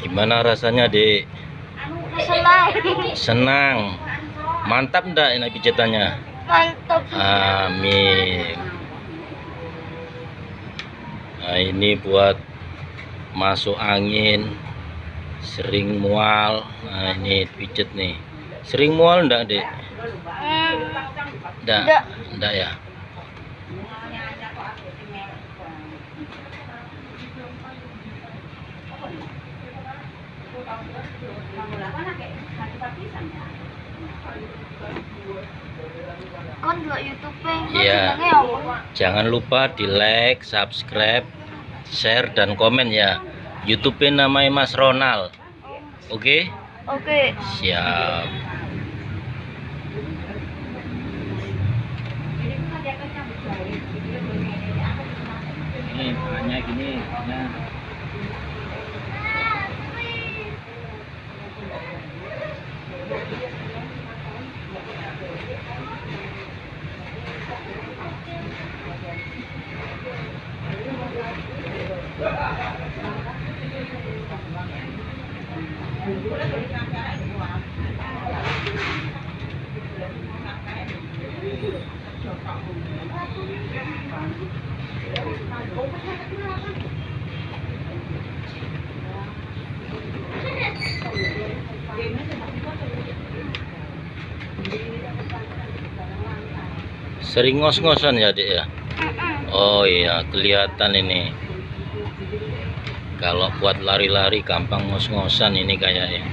Gimana rasanya, Dek? Senang. Mantap enggak ini pijatannya? Mantap. Amin. Nah, ini buat masuk angin, sering mual. Nah, ini pijet nih. Sering mual enggak, Dek? Enggak ya. Kon delok YouTube-e. Iya. Jangan lupa di like, subscribe, share dan komen ya. YouTube-nya namanya Mas Ronald. Oke? Oke. Siap. Ini tangannya gini, nah. Sering ngos-ngosan ya, Dek ya? Oh iya, kelihatan ini. Kalau buat lari-lari gampang ngos-ngosan ini kayaknya.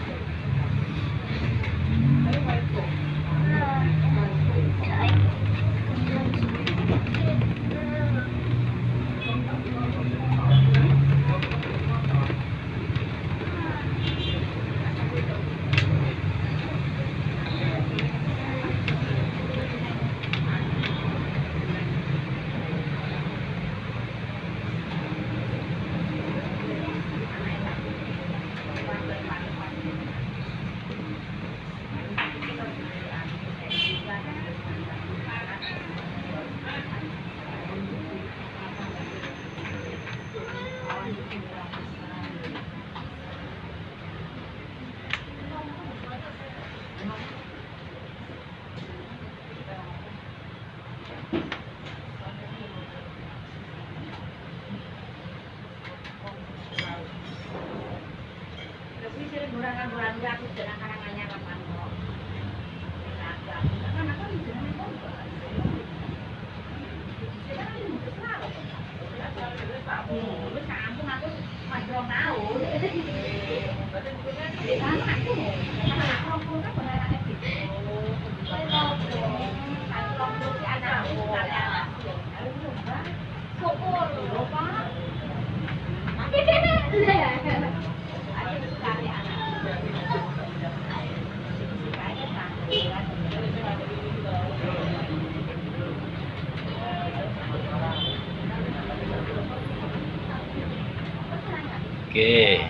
Oke,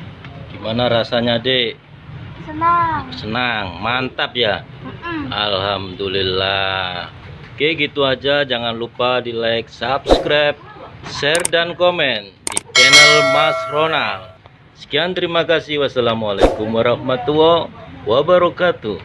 gimana rasanya, Dek? Senang, mantap ya. Alhamdulillah. Oke, gitu aja. Jangan lupa di like, subscribe, share dan komen di channel Mas Ronald. Sekian, terima kasih. Wassalamualaikum warahmatullahi wabarakatuh.